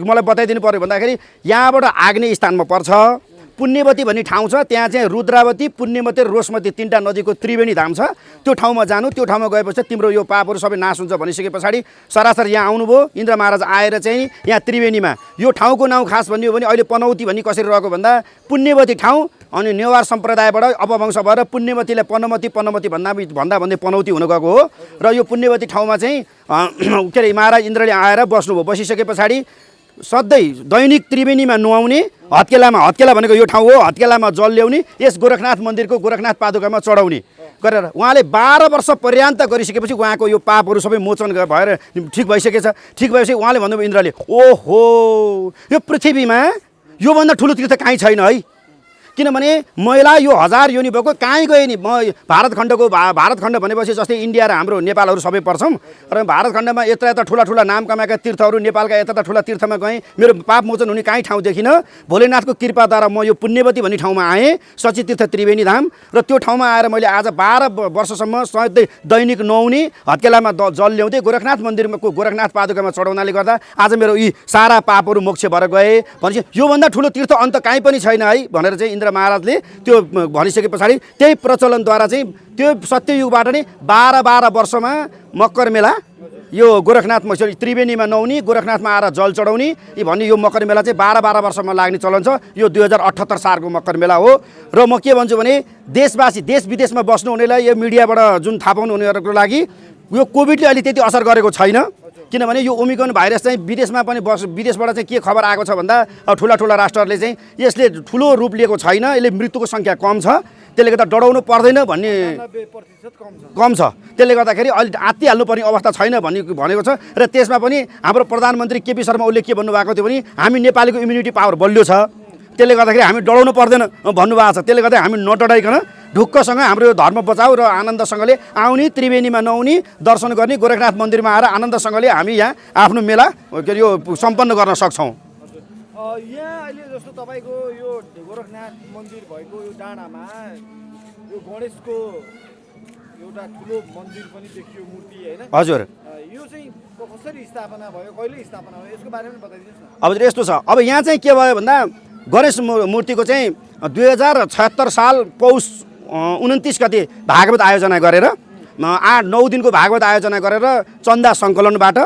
मलाई बताइदिनु पर्यो भन्दाखेरि यहाँबाट आग्नेय स्थानमा पर्छ पुण्यवती भन्ने ठाउँ छ त्यहाँ चाहिँ रुद्रावती पुण्यवती र रोशमती 3टा नदीको त्रिवेणी धाम छ त्यो ठाउँमा जानु त्यो ठाउँमा गएपछि तिम्रो यो पापहरू सबै नाश हुन्छ भनिसके पछाडि सरासर यहाँ आउनुभयो इन्द्र महाराज आएर चाहिँ यहाँ त्रिवेणीमा यो ठाउँको नाउँ खास भन्ने हो भने अहिले पनौती भन्ने कसरी रहेको भन्दा पुण्यवती ठाउँ अनि नेवार सम्प्रदायबाट अपवंश भएर पुण्यवतीलाई पनमती भन्दा भन्दै पनौती हुन गएको हो र यो पुण्यवती ठाउँमा चाहिँ के अरे महाराज इन्द्रले आएर बस्नुभयो बसिसके पछाडि सधैँ दैनिक त्रिवेणीमा नुहाउने हत्केला भनेको यो ठाउँ हो हत्केलामा जल ल्याउने यस गोरखनाथ मन्दिरको गोरखनाथ पादुकामा चढाउने गरेर उहाँले 12 वर्ष पर्यान्त गरिसकेपछि उहाँको यो पापहरू सबै मोचन भएर ठिक भइसकेछ। ठिक भएपछि उहाँले भन्नुभयो इन्द्रले, ओहो यो पृथ्वीमा योभन्दा ठुलो तीर्थ कहीँ छैन है, किनभने महिला यो 1000 योनि भएको कहीँ गए नि। म भारतखण्ड भनेपछि जस्तै इन्डिया र हाम्रो नेपालहरू सबै पर्छौँ र भारतखण्डमा यता ठुला ठुला नाम कमाएका तीर्थहरू नेपालका यता ठुला तीर्थमा गएँ, मेरो पाप मोचन हुने कहीँ ठाउँ देखिनँ। भोलेनाथको कृपाद्वारा म यो पुण्यवती भन्ने ठाउँमा आएँ, सची तीर्थ त्रिवेणी धाम, र त्यो ठाउँमा आएर मैले आज 12 वर्षसम्म सधैँ दैनिक नुहाउने, हत्केलामा जल ल्याउँदै गोरखनाथ मन्दिरमा गोरखनाथ पादुकामा चढाउनाले गर्दा आज मेरो यी सारा पापहरू मोक्ष भएर गए भनेपछि योभन्दा ठुलो तीर्थ अन्त कहीँ पनि छैन है भनेर चाहिँ इन्द्र महाराजले त्यो भनिसके पछाडि त्यही प्रचलनद्वारा चाहिँ त्यो सत्ययुगबाट नै 12 वर्षमा मकर मेला यो गोरखनाथ त्रिवेणीमा नुहाउने, गोरखनाथमा आएर जल चढाउने भन्ने यो मकर मेला चाहिँ 12 वर्षमा लाग्ने चलन छ। यो 2078 सालको मकर मेला हो। र म के भन्छु भने देशवासी देश विदेशमा बस्नुहुनेलाई यो मिडियाबाट जुन थाहा पाउनु हुनेहरूको लागि यो कोभिडले अहिले त्यति असर गरेको छैन, किनभने यो ओमिक्रोन भाइरस चाहिँ विदेशमा पनि विदेशबाट चाहिँ के खबर आएको छ भन्दा ठुला ठुला राष्ट्रहरूले चाहिँ यसले ठुलो रूप लिएको छैन, यसले मृत्युको सङ्ख्या कम छ, त्यसले गर्दा डराउनु पर्दैन भन्ने कम छ। त्यसले गर्दाखेरि अहिले आत्तिहाल्नु पर्ने अवस्था छैन भनेको छ। र त्यसमा पनि हाम्रो प्रधानमन्त्री केपी शर्मा ओलीले के भन्नुभएको थियो भने हामी नेपालीको इम्युनिटी पावर बलियो छ, त्यसले गर्दाखेरि हामी डराउनु पर्दैन भन्नुभएको छ। त्यसले गर्दा हामी नडराइकन ढुक्कसँग हाम्रो यो धर्म बचाउ र आनन्दसँगले आउने, त्रिवेणीमा नुहाउने, दर्शन गर्ने, गोरखनाथ मन्दिरमा आएर आनन्दसँगले हामी यहाँ आफ्नो मेला यो सम्पन्न गर्न सक्छौँ। यहाँ अहिले जस्तो तपाईँको यो गोरखनाथ मन्दिर भएको यो डाँडामा यो गणेशको एउटा ठुलो मन्दिर पनि देखियो, मूर्ति होइन? हजुर, यो चाहिँ कसरी स्थापना भयो, कहिले स्थापना भयो, यसको बारेमा बताइदिनुहोस् न। अब यस्तो छ, अब यहाँ चाहिँ के भयो भन्दा गणेश मूर्तिको चाहिँ 2076 साल पौष 29 गते भागवत आयोजना गरेर 8-9 दिनको भागवत आयोजना गरेर चन्दा सङ्कलनबाट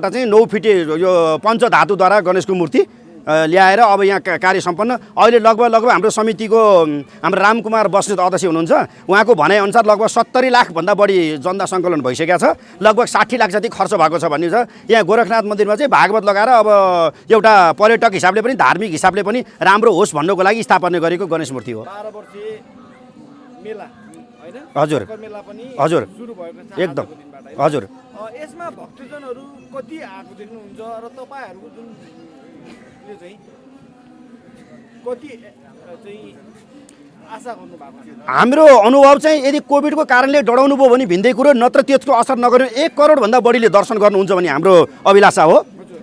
चाहिँ 9 फिटे यो पञ्चधातुद्वारा गणेशको मूर्ति ल्याएर अब यहाँ कार्य सम्पन्न। अहिले लगभग हाम्रो समितिको हाम्रो रामकुमार बस्नेत अध्यक्ष हुनुहुन्छ, उहाँको भनाइअनुसार लगभग 70 लाखभन्दा बढी चन्दा सङ्कलन भइसकेको छ, लगभग 60 लाख जति खर्च भएको छ भन्ने छ। यहाँ गोरखनाथ मन्दिरमा चाहिँ भागवत लगाएर अब एउटा पर्यटक हिसाबले पनि धार्मिक हिसाबले पनि राम्रो होस् भन्नको लागि स्थापना गरेको गणेश मूर्ति हो। 12 वर्षे मेला हैन? हजुर मेला पनि हजुर सुरु भएको छ एकदम आजको दिनबाट, हैन? हजुर। यसमा भक्तजनहरू कति आएको देख्नुहुन्छ र तपाईँहरूको जुन यो चाहिँ कति चाहिँ आशा गर्नु भएको छ? हाम्रो अनुभव चाहिँ यदि कोभिडको कारणले डराउनु भयो भने भिन्दै कुरो, नत्र त्यसको असर नगर्यो 1 करोडभन्दा बढीले दर्शन गर्नुहुन्छ भने हाम्रो अभिलाषा हो,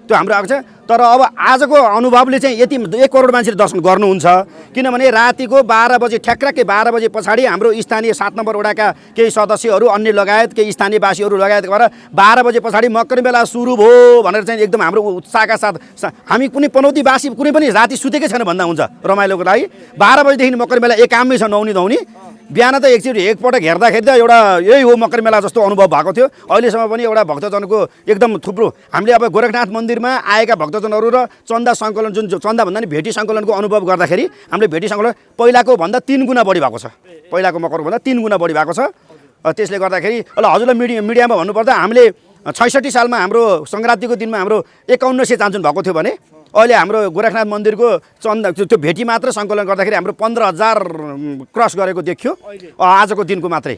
त्यो हाम्रो आएको छ। तर अब आजको अनुभवले चाहिँ यति 1 करोड मान्छेले दर्शन गर्नुहुन्छ, किनभने रातिको 12 बजे ठ्याक्कै 12 बजे पछाडि हाम्रो स्थानीय 7 नम्बर वडाका केही सदस्यहरू अन्य लगायत केही स्थानीयवासीहरू लगायत भएर 12 बजे पछाडि मकर मेला सुरु भयो भनेर चाहिँ एकदम हाम्रो उत्साहका साथ हामी कुनै पनौतीवासी कुनै पनि राति सुतेकै छैन भन्दा हुन्छ रमाइलोको लागि। 12 बजेदेखि मकर मेला एकामै छ, नुहाउने धुवाउने। बिहान त एकपटक हेर्दाखेरि त एउटा यही हो मकर मेला जस्तो अनुभव भएको थियो। अहिलेसम्म पनि एउटा भक्तजनको एकदम थुप्रो हामीले अब गोरखनाथ मन्दिरमा आएका भक्तजनहरू र चन्दा सङ्कलन जुन चन्दा भन्दा नि भेटी सङ्कलनको अनुभव गर्दाखेरि हामीले भेटी सङ्कलन पहिलाको भन्दा 3 गुणा बढी भएको छ, पहिलाको मकरभन्दा 3 गुणा बढी भएको छ। त्यसले गर्दाखेरि हजुरलाई मिडियामा भन्नुपर्दा हामीले 66 सालमा हाम्रो सङ्क्रान्तिको दिनमा हाम्रो 5100 चान्चुन भएको थियो भने अहिले हाम्रो गोरखनाथ मन्दिरको चन्दा त्यो भेटी मात्र सङ्कलन गर्दाखेरि हाम्रो 15,000 क्रस गरेको देखियो आजको दिनको मात्रै।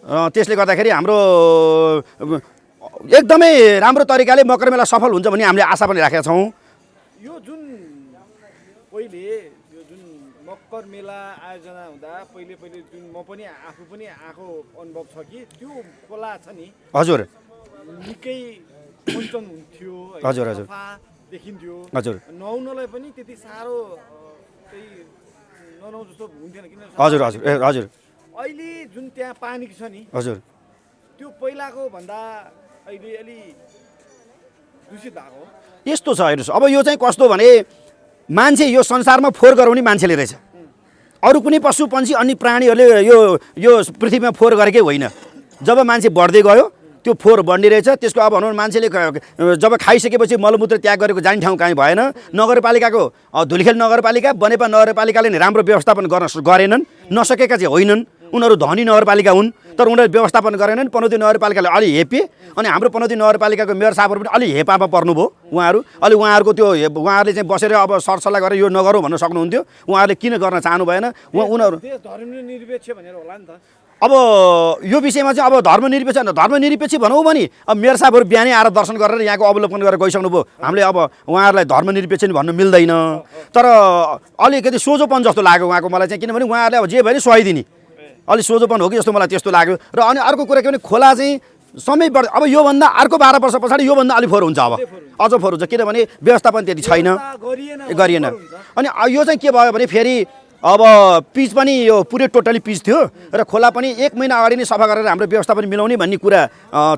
त्यसले गर्दाखेरि हाम्रो एकदमै राम्रो तरिकाले मकर मेला सफल हुन्छ भन्ने हामीले आशा पनि राखेका छौँ। यो जुन पहिले यो जुन मकर मेला आयोजना हुँदा पहिले जुन म पनि आफू पनि आएको अनुभव छ कि त्यो खोला छ नि हजुर निकै मञ्चन हुन्थ्यो, हजुर हजुर देखिन्थ्यो, हजुर नुहाउनलाई पनि त्यति साह्रो चाहिँ ननुहाउ जस्तो हुन्थेन किन? हजुर हजुर हजुर अहिले जुन त्यहाँ पानी छ नि हजुर त्यो पहिलाको भन्दा अहिले अलि दूषित भएको यस्तो छ। हेर्नुहोस् अब यो चाहिँ कस्तो भने मान्छे यो संसारमा फोहोर गराउने मान्छेले रहेछ, अरू कुनै पशु पन्छी अन्य प्राणीहरूले यो पृथ्वीमा फोहोर गरेकै होइन। जब मान्छे बढ्दै गयो त्यो फोहोर बढ्ने रहेछ। त्यसको अब भनौँ मान्छेले जब खाइसकेपछि मलमूत्र त्याग गरेको जाने ठाउँ कहीँ भएन। नगरपालिकाको धुलिखेल नगरपालिका बनेपा नगरपालिकाले राम्रो व्यवस्थापन गरेनन्, नसकेका चाहिँ होइनन्। उनीहरू धनी नगरपालिका हुन् तर उनीहरूले व्यवस्थापन गरेनन्। पनौती नगरपालिकाले अलि हेपे अनि हाम्रो पनौती नगरपालिकाको मेयर साहबहरू पनि अलि हेपामा पर्नुभयो उहाँहरू। अलि उहाँहरूको त्यो उहाँहरूले चाहिँ बसेर अब सरसल्लाह गरेर यो नगरौँ भन्न सक्नुहुन्थ्यो, उहाँहरूले किन गर्न चाहनु भएन। उनीहरू धर्मनिरपेक्ष भनेर होला नि त। अब यो विषयमा चाहिँ अब धर्मनिरपेक्ष भनौँ भने अब मेयर साहबहरू बिहानै आएर दर्शन गरेर यहाँको अवलोकन गरेर गइसक्नुभयो। हामीले अब उहाँहरूलाई धर्मनिरपेक्ष नि भन्नु मिल्दैन, तर अलिकति सोझोपन जस्तो लाग्यो उहाँको मलाई चाहिँ, किनभने उहाँहरूले अब जे भयो नि सुहाइदिने अलिक सोझोपन हो कि जस्तो मलाई त्यस्तो लाग्यो। र अनि अर्को कुरा के भने खोला चाहिँ समय अब योभन्दा अर्को 12 वर्ष पछाडि योभन्दा अलिक फोहोर हुन्छ, अब अझ फोहोर हुन्छ, किनभने व्यवस्थापन त्यति छैन, गरिएन। अनि यो चाहिँ के भयो भने फेरि अब पिच पनि यो पुरै टोटली पिच थियो र खोला पनि 1 महिना अगाडि नै सफा गरेर हाम्रो व्यवस्थापन मिलाउने भन्ने कुरा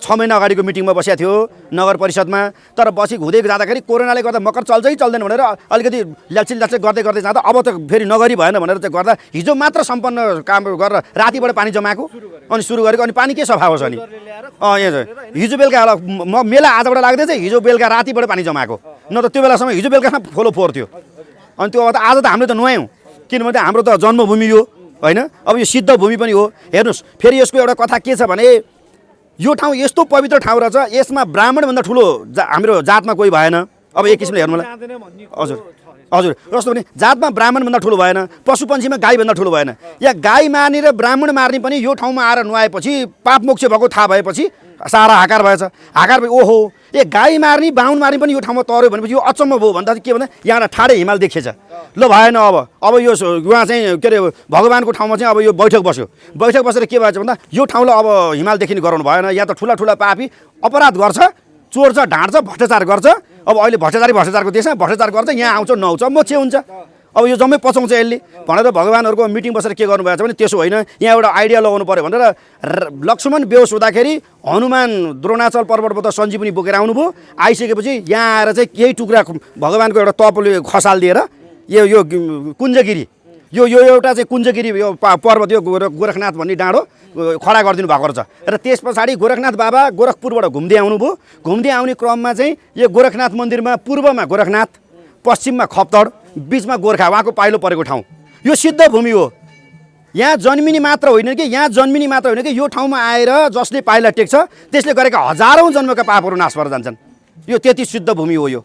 6 महिना अगाडिको मिटिङमा बसेको थियो नगर परिषदमा। तर बसी हुँदै जाँदाखेरि कोरोनाले गर्दा मकर चल्छै चल्दैन भनेर अलिकति ल्याल्छिल गर्दै गर्दै जाँदा अब त फेरि नगरी भएन भनेर चाहिँ गर्दा हिजो मात्र सम्पन्न काम गरेर रातिबाट पानी जमाएको अनि सुरु गरेको, अनि पानी के सफा होस् अनि यहाँ हिजो बेलुका मेला आजबाट लाग्दै चाहिँ हिजो बेलुका रातिबाट पानी जमाएको, न त त्यो बेलासम्म हिजो बेलुकासम्म फोलो फोहोर थियो। अनि त्यो आज त हामीले त नुहायौँ, किनभने हाम्रो त जन्मभूमि हो होइन, अब यो सिद्ध भूमि पनि हो। हेर्नुहोस् फेरि यसको एउटा कथा के छ भने यो ठाउँ यस्तो पवित्र ठाउँ रहेछ, यसमा ब्राह्मणभन्दा ठुलो हाम्रो जातमा कोही भएन। अब एक किसिमले हेर्नु मलाई हजुर हजुर जस्तो भने जातमा ब्राह्मणभन्दा ठुलो भएन, पशुपन्छीमा गाईभन्दा ठुलो भएन। या गाई मार्ने र ब्राह्मण मार्ने पनि यो ठाउँमा आएर नुहाएपछि पाप मोक्ष भएको थाहा भएपछि सारा हाकार भएछ। हाकार भए ओहो ए गाई मार्ने बाहुन मार्ने पनि यो ठाउँमा तर्यो भनेपछि यो अचम्म भयो भन्दा के भन्दा यहाँ ठाडै हिमाल देखिएछ। ल भएन अब यो उहाँ चाहिँ के अरे भगवान्को ठाउँमा चाहिँ अब यो बैठक बस्यो, बैठक बसेर के भएछ भन्दा यो ठाउँलाई अब हिमाल देखिने गराउनु भएन। यहाँ त ठुला ठुला पापी अपराध गर्छ, चोर्छ, ढाँट्छ, भ्रष्टाचार गर्छ। अब अहिले भ्रष्टाचारको देशमा भ्रष्टाचार गर्छ, यहाँ आउँछ नआउँछ मोक्षे हुन्छ, अब यो जम्मै पचाउँछ यसले भनेर भगवान्हरूको मिटिङ बसेर के गर्नुभएको छ भने त्यसो होइन, यहाँ एउटा आइडिया लगाउनु पऱ्यो भनेर लक्ष्मण बेहोस हुँदाखेरि हनुमान द्रोणाचल पर्वतबाट सञ्जीवनी बोकेर आउनुभयो। आइसकेपछि यहाँ आएर चाहिँ केही टुक्रा भगवान्को एउटा तपले खसालिदिएर यो कुञ्जगिरी यो एउटा चाहिँ कुञ्जगिरी यो पर्वत यो गोरखनाथ भन्ने डाँडो खडा गरिदिनु भएको रहेछ। र त्यस पछाडि गोरखनाथ बाबा गोरखपुरबाट घुम्दै आउनुभयो। घुम्दै आउने क्रममा चाहिँ यो गोरखनाथ मन्दिरमा पूर्वमा गोरखनाथ, पश्चिममा खप्तड, बिचमा गोर्खा उहाँको पाइलो परेको ठाउँ। यो सिद्ध भूमि हो, यहाँ जन्मिने मात्र होइन कि यो ठाउँमा आएर जसले पाइला टेक्छ त्यसले गरेका हजारौँ जन्मका पापहरू नाश भएर जान्छन्। यो त्यति सिद्ध भूमि हो यो।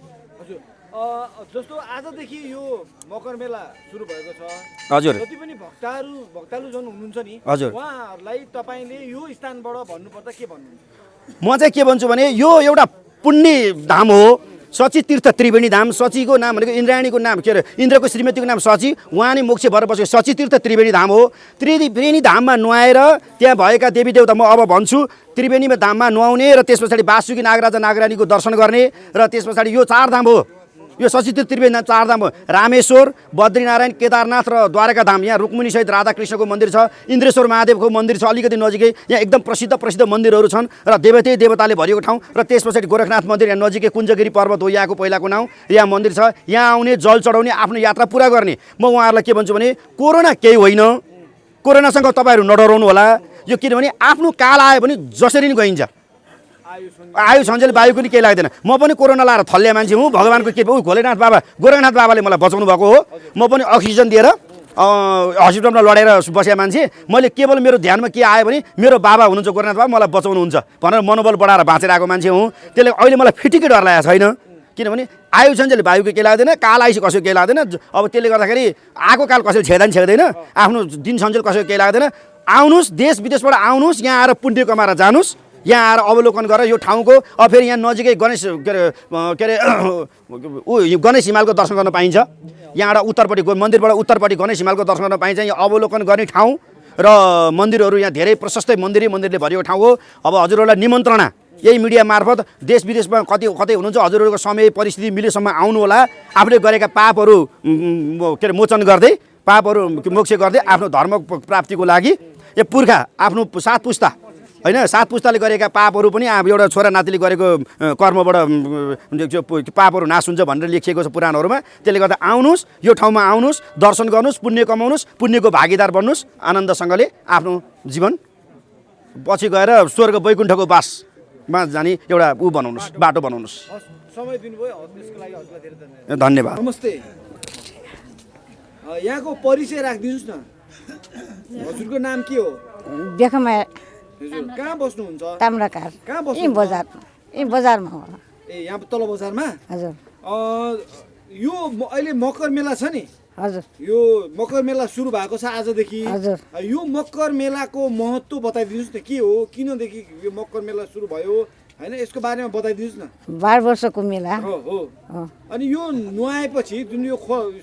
जस्तो आजदेखि यो मकर मेला सुरु भएको छ हजुर, जति पनि भक्तालु जन हुनुहुन्छ नि हजुर, उहाँहरूलाई तपाईँले यो स्थानबाट भन्नुपर्दा के भन्नुहुन्छ? म चाहिँ के भन्छु भने यो एउटा पुण्य धाम हो, सची तीर्थ त्रिवेणी धाम। सचीको नाम भनेको इन्द्रायणीको नाम के अरे इन्द्रको श्रीमतीको नाम सची, उहाँ नै मोक्ष भएर बसेको सची तीर्थ त्रिवेणी धाम हो। त्रिवेणी धाममा नुहाएर त्यहाँ भएका देवी देवता म अब भन्छु त्रिवेणी धाममा नुहाउने र त्यस पछाडि वासुकी नागराजा नागरानीको दर्शन गर्ने र त्यस पछाडि यो 4 धाम हो, यो सची तीर्थ त्रिवेणी धाम 4 धाम हो। रामेश्वर, बद्रीनारायण, केदारनाथ र द्वारका धाम। यहाँ रुक्मिणी सहित राधाकृष्णको मन्दिर छ, इन्द्रेश्वर महादेवको मन्दिर छ अलिकति नजिकै। यहाँ एकदम प्रसिद्ध मन्दिरहरू छन् र देवताले भरिएको ठाउँ। र त्यस पछाडि गोरखनाथ मन्दिर यहाँ नजिकै कुञ्जगिरी पर्वत हो यहाँको पहिलाको नाउँ। यहाँ मन्दिर छ, यहाँ आउने जल चढाउने आफ्नो यात्रा पुरा गर्ने। म उहाँहरूलाई के भन्छु भने कोरोना केही होइन, कोरोनासँग तपाईँहरू नडराउनु होला। यो किनभने आफ्नो काल आयो भने जसरी नि गइन्छ, आयु सञ्जल वायुको नि केही लाग्दैन। म पनि कोरोना लाएर थल्ल्या मान्छे हुँ, भगवान्को के गोरखनाथ बाबाले मलाई बचाउनु भएको हो। म पनि अक्सिजन दिएर हस्पिटलमा लडेर बसेको मान्छे। मैले केवल मेरो ध्यानमा के आयो भने मेरो बाबा हुनुहुन्छ गोरखनाथ बाबा, मलाई बचाउनुहुन्छ भनेर मनोबल बढाएर बाँचेर आएको मान्छे हुँ। त्यसले अहिले मलाई फिटिकै डर लागेको छैन, किनभने आयु सञ्जल वायुको केही लाग्दैन, काल आइसी कसैको केही लाग्दैन। अब त्यसले गर्दाखेरि आएको काल कसैले छेक्दैन, आफ्नो दिन सञ्जल कसैको केही लाग्दैन। आउनुहोस्, देश विदेशबाट आउनुहोस्, यहाँ आएर पुण्य कमाएर जानुहोस्, यहाँ आएर अवलोकन गरेर यो ठाउँको। अब फेरि यहाँ नजिकै गणेश गणेश हिमालको दर्शन गर्न पाइन्छ। यहाँबाट उत्तरपट्टि मन्दिरबाट उत्तरपट्टि गणेश हिमालको दर्शन गर्न पाइन्छ। यहाँ अवलोकन गर्ने ठाउँ र मन्दिरहरू यहाँ धेरै प्रशस्तै मन्दिरले भरिएको ठाउँ हो। अब हजुरहरूलाई निमन्त्रणा यही मिडिया मार्फत देश विदेशमा कतै हुनुहुन्छ हजुरहरूको समय परिस्थिति मिलेसम्म आउनु होला। आफूले गरेका पापहरू के अरे मोचन गर्दै, पापहरू मोक्ष गर्दै आफ्नो धर्म प्राप्तिको लागि यो पुर्खा आफ्नो 7 पुस्ता होइन 7 पुस्ताले गरेका पापहरू पनि अब एउटा छोरा नातिले गरेको कर्मबाट पापहरू नाश हुन्छ भनेर लेखिएको छ पुराणहरूमा। त्यसले गर्दा आउनुहोस्, यो ठाउँमा आउनुहोस्, दर्शन गर्नुहोस्, पुण्य कमाउनुहोस्, पुण्यको भागीदार बन्नुहोस्, आनन्दसँगले आफ्नो जीवन पछि गएर स्वर्ग वैकुण्ठको बासमा जाने एउटा बनाउनुहोस्, बाटो बनाउनुहोस्। समय दिनुभयो त्यसको लागि हजुरलाई धेरै धन्यवाद। नमस्ते, यहाँको परिचय राखिदिनुहोस् न। हजुरको नाम के हो? देखमा हजुर कहाँ बस्नुहुन्छ? ताम्राकार कहाँ यहीँ बजारमा हो ए यहाँ तल बजारमा? हजुर यो अहिले मकर मेला छ नि, हजुर यो मकर मेला सुरु भएको छ आजदेखि। हजुर यो मकर मेलाको महत्त्व बताइदिनुहोस् न, के हो, किनदेखि यो मकर मेला सुरु भयो होइन, यसको बारेमा बताइदिनुहोस् न। 12 वर्षको मेला हो हो। अनि यो नुहाएपछि जुन यो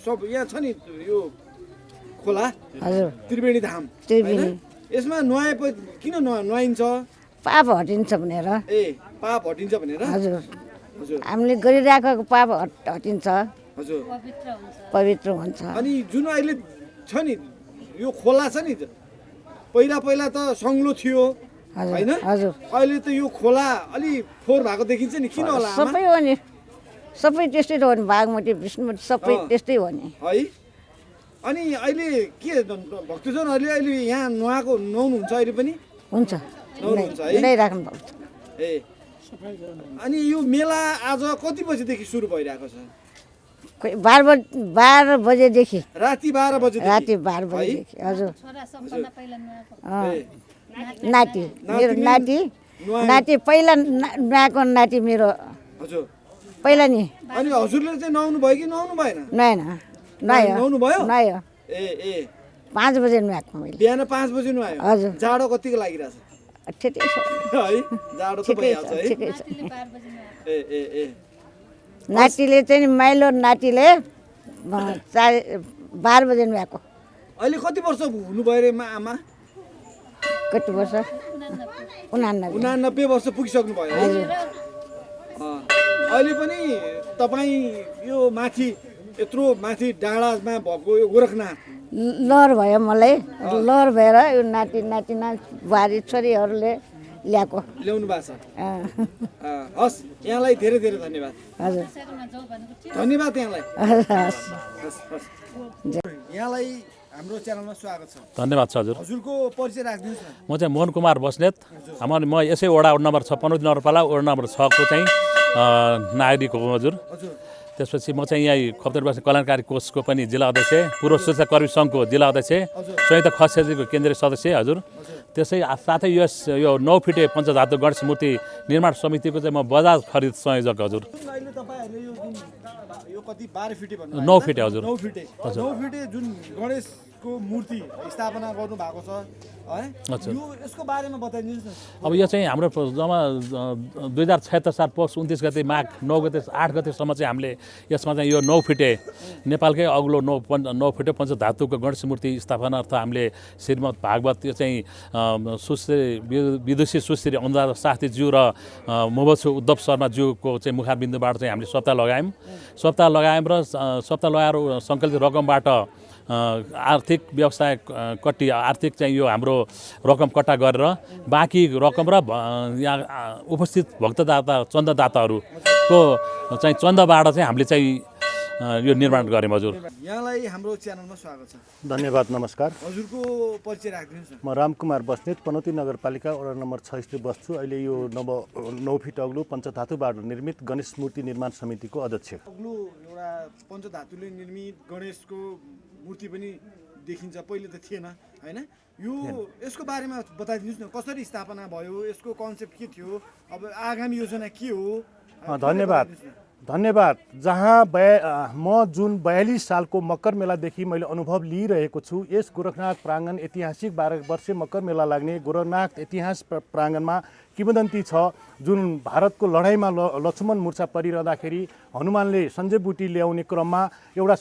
सब यहाँ छ नि यो खोला हजुर त्रिवेणी धाम, त्रिवेणी। होइन? यसमा नुहाएपछि किन नुहाइन्छ? पाप हटिन्छ भनेर। ए पाप हटिन्छ भनेर? हजुर हजुर हामीले गरिरहेको पाप हटिन्छ, हजुर पवित्र हुन्छ। अनि जुन अहिले छ नि यो खोला छ नि, पहिला पहिला त सङ्लो थियो हजुर होइन, हजुर अहिले त यो खोला अलि फोहोर भएको देखिन्छ नि, किन होला आमा? सबै हो नि, सबै त्यस्तै हो नि, बागमती विष्णुमती सबै त्यस्तै हो नि। है अनि अहिले के भक्तजनहरूले अहिले यहाँ नुहाउनुहुन्छ अहिले पनि? हुन्छ नुहाउनुहुन्छ है? मिलाइराख्नु भएको छ। ए अनि यो मेला आज कति बजेदेखि सुरु भइरहेको छ? कोही 12 बजेदेखि राति 12 बजेदेखि? राति 12 बजेदेखि हजुर। ए, नाति मेरो नाति पहिला नुहाएको नाति मेरो हजुर पहिला नि अनि हजुरले चाहिँ नुहाउनु भयो कि नुहाउनु भएन? नुहाउनु भयो? नुहायो ए ए 5 बजे नुहाएको मैले। बिहान 5 बजे नुहायो? हजुर। जाडो कतिको लागिरहेछ? ठिकै छ है जाडो त ठिकै भइहाल्छ छ है? ठिकै छ। ए ए ए नातिले चाहिँ माइलो नातिले 12 बजे नुहाएको। अहिले कति वर्ष हुनुभयो रे आमा? कति वर्ष? 89। 89 वर्ष पुगिसक्नु भयो है? अहिले पनि तपाईँ यो माथि यत्रो माथि डाँडामा भएको यो गोरखनाथ लहर भयो मलाई, लहर भएर यो नातिना बुहारी छोरीहरूले ल्याएको। ल्याउनु भएको छ। हस् यहाँलाई धेरै धेरै धन्यवाद। हजुर धन्यवाद यहाँलाई। हस् हस् हस् यहाँलाई हाम्रो च्यानलमा स्वागत छ। धन्यवाद छ हजुर। हजुरको परिचय राखिदिनुहोस् न। म चाहिँ मोहन कुमार बस्नेत। म यसै वडा नम्बर 6 पनौती नगरपालिका वडा नम्बर 6 को चाहिँ नागरिक हो हजुर। त्यसपछि म चाहिँ यहीँ खप्तरवासी कल्याणकारी कोषको पनि जिल्ला अध्यक्ष, पूर्व सूचनाकर्मी सङ्घको जिल्ला अध्यक्ष, संयुक्त खसेजीको केन्द्रीय सदस्य हजुर। त्यसै साथै यो 9 फिटे पञ्चधातु गणेश मूर्ति निर्माण समितिको चाहिँ म बजाज खरिद संयोजक हजुर। अहिले तपाईँहरूले यो कति 12 फिटे भन्नु? 9 फिटे हजुर। 9 फिटे 9 फिटे जुन गणेशको मूर्ति स्थापना गर्नु भएको छ है, यो यसको बारेमा बताइदिनुहोस् न। अब यो चाहिँ हाम्रो जम्मा 2076 साल पौष 29 गते माघ 9 गते 8 गतेसम्म चाहिँ हामीले यसमा चाहिँ यो 9 फिटे नेपालकै अग्लो 9 फिटे पञ्चधातुको गणेश मूर्ति स्थापनार्थ हामीले श्रीमद् भागवत यो चाहिँ सुश्री विदुषी सुश्री अनुराधा शास्त्रीज्यू र मुभत्सु उद्धव शर्माज्यूको चाहिँ मुखारबिन्दुबाट चाहिँ हामीले सप्ताह लगायौँ र सप्ताह लगाएर सङ्कलित रकमबाट आर्थिक व्यवसाय कट्टी आर्थिक चाहिँ यो हाम्रो रकम कट्टा गरेर बाँकी रकम र यहाँ उपस्थित भक्तदाता चन्ददाताहरूको चाहिँ चन्दाबाट चाहिँ हामीले चाहिँ यो निर्माण गऱ्यौँ हजुर। यहाँलाई हाम्रो च्यानलमा स्वागत छ। धन्यवाद नमस्कार। हजुरको परिचय राखिदिनुहोस् न। म रामकुमार बस्नेत पनौती नगरपालिका वडा नम्बर 6 स्थित बस्छु। अहिले यो 9 फिट अग्लो पञ्चधातुबाट निर्मित गणेश मूर्ति निर्माण समितिको अध्यक्ष। अग्लो एउटा पञ्चधातुले निर्मित गणेशको मूर्ति पनि देखिन्छ, पहिले त थिएन होइन? यो यसको बारेमा बताइदिनुहोस् न, कसरी स्थापना भयो, यसको कन्सेप्ट के थियो, अब आगामी योजना के हो? धन्यवाद। जहाँ म जुन 42 सालको मकर मेलादेखि मैले अनुभव लिइरहेको छु, यस गोरखनाथ प्राङ्गण ऐतिहासिक 12 वर्षे मकर मेला लाग्ने गोरखनाथ इतिहास प्राङ्गणमा किंवदन्ती छ। जुन भारतको लडाइँमा लक्ष्मण मुर्छा परिरहँदाखेरि हनुमानले सञ्जय बुटी ल्याउने क्रममा एउटा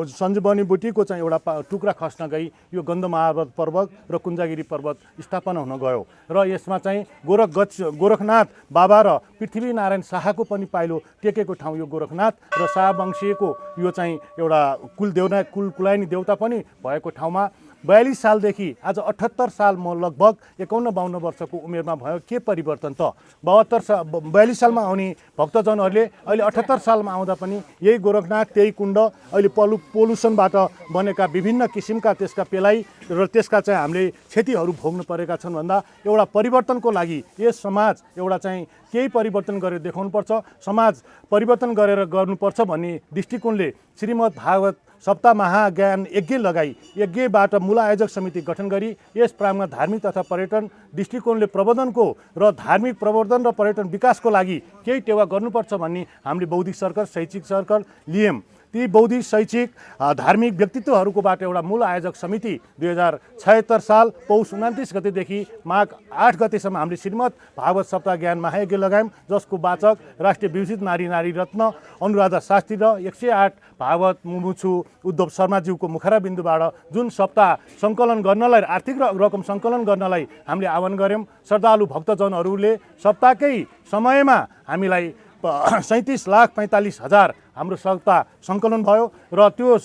सञ्जीवनी बुटीको चाहिँ एउटा टुक्रा खस्न गई यो गन्धमार्ग पर्वत र कुञ्जागिरी पर्वत स्थापना हुन गयो र यसमा चाहिँ गोरखनाथ बाबा र पृथ्वीनारायण शाहको पनि पाइलो टेकेको ठाउँ यो गोरखनाथ र शाहवंशीयको यो चाहिँ एउटा कुलाइनी देवता पनि भएको ठाउँमा 42 सालदेखि आज 78 साल म लगभग 51-52 वर्षको उमेरमा भयो। के परिवर्तन त 42 सालमा आउने भक्तजनहरूले अहिले 78 सालमा आउँदा पनि यही गोरखनाथ त्यही कुण्ड अहिले पोल्युसनबाट बनेका विभिन्न किसिमका त्यसका पेलाइ र त्यसका चाहिँ हामीले क्षतिहरू भोग्नु परेका छन् भन्दा एउटा परिवर्तनको लागि यस समाज एउटा चाहिँ केही परिवर्तन गरेर देखाउनुपर्छ, समाज परिवर्तन गरेर गर्नुपर्छ भन्ने दृष्टिकोणले श्रीमद् भागवत सप्ताह महाज्ञान यज्ञ लगाई यज्ञबाट मूल आयोजक समिति गठन गरी यस प्राङ्गणमा धार्मिक तथा पर्यटन दृष्टिकोणले प्रवर्धनको र धार्मिक प्रवर्धन र पर्यटन विकासको लागि केही टेवा गर्नुपर्छ भन्ने हामीले बौद्धिक सर्कल शैक्षिक सर्कल लियौँ। ती बौद्धिक शैक्षिक धार्मिक व्यक्तित्वहरूकोबाट एउटा मूल आयोजक समिति 2076 साल पौष 29 गतेदेखि माघ 8 गतेसम्म हामीले श्रीमद् भागवत सप्ताह ज्ञान महायज्ञ लगायौँ, जसको वाचक राष्ट्रिय विभूषित नारी रत्न अनुराधा शास्त्री र 108 भागवत मुमुक्षु उद्धव शर्माज्यूको मुखरा बिन्दुबाट जुन सप्ताह सङ्कलन गर्नलाई आर्थिक रकम सङ्कलन गर्नलाई हामीले आह्वान गऱ्यौँ। श्रद्धालु भक्तजनहरूले सप्ताहकै समयमा हामीलाई 37,45,000 हाम्रो सप्ताह सङ्कलन भयो र त्यो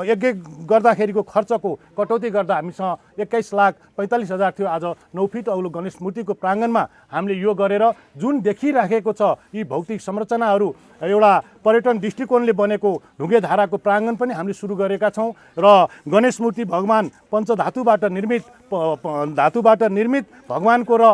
यज्ञ गर्दाखेरिको खर्चको कटौती गर्दा हामीसँग 21,45,000 थियो। आज 9 फिट अग्लो गणेश मूर्तिको प्राङ्गणमा हामीले यो गरेर जुन देखिराखेको छ यी भौतिक संरचनाहरू एउटा पर्यटन दृष्टिकोणले बनेको ढुङ्गेधाराको प्राङ्गण पनि हामीले सुरु गरेका छौँ र गणेश मूर्ति भगवान पञ्चधातुबाट निर्मित भगवानको र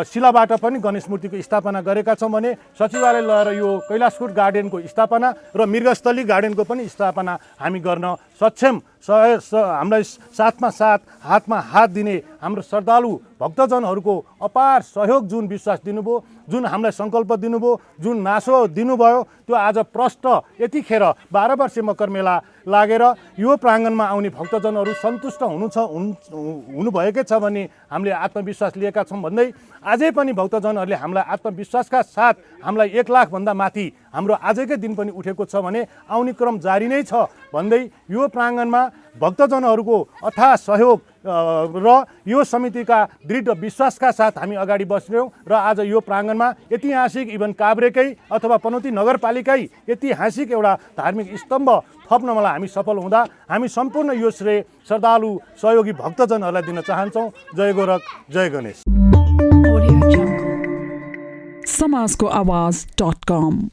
शिलाबाट पनि गणेश मूर्तिको स्थापना गरेका छौँ भने सचिवालय लगेर यो कैलाशकुट गार्डनको स्थापना र मृगस्थली गार्डनको पनि स्थापना हामी गर्न सक्षम। हामीलाई साथमा साथ हातमा हात दिने हाम्रो श्रद्धालु भक्तजनहरूको अपार सहयोग जुन विश्वास दिनुभयो, जुन हामीलाई सङ्कल्प दिनुभयो, जुन नासो दिनुभयो, त्यो आज प्रष्ट यतिखेर 12 वर्षे मकर मेला लागेर यो प्राङ्गणमा आउने भक्तजनहरू सन्तुष्ट हुनुभएकै छ भन्ने हामीले आत्मविश्वास लिएका छौँ भन्दै अझै पनि भक्तजनहरूले हामीलाई आत्मविश्वासका साथ हामीलाई 1 लाखभन्दा माथि हाम्रो आजकै दिन पनि उठेको छ भने आउने क्रम जारी नै छ भन्दै यो प्राङ्गणमा भक्तजनहरूको अथाह सहयोग र यो समितिका दृढ विश्वासका साथ हामी अगाडि बस्छौँ र आज यो प्राङ्गणमा ऐतिहासिक इभन काभ्रेकै अथवा पनौती नगरपालिकै ऐतिहासिक एउटा धार्मिक स्तम्भ थप्नलाई हामी सफल हुँदा हामी सम्पूर्ण यो श्रेय श्रद्धालु सहयोगी भक्तजनहरूलाई दिन चाहन्छौँ। जय गोरख, जय गणेश। समाजको आवाज.com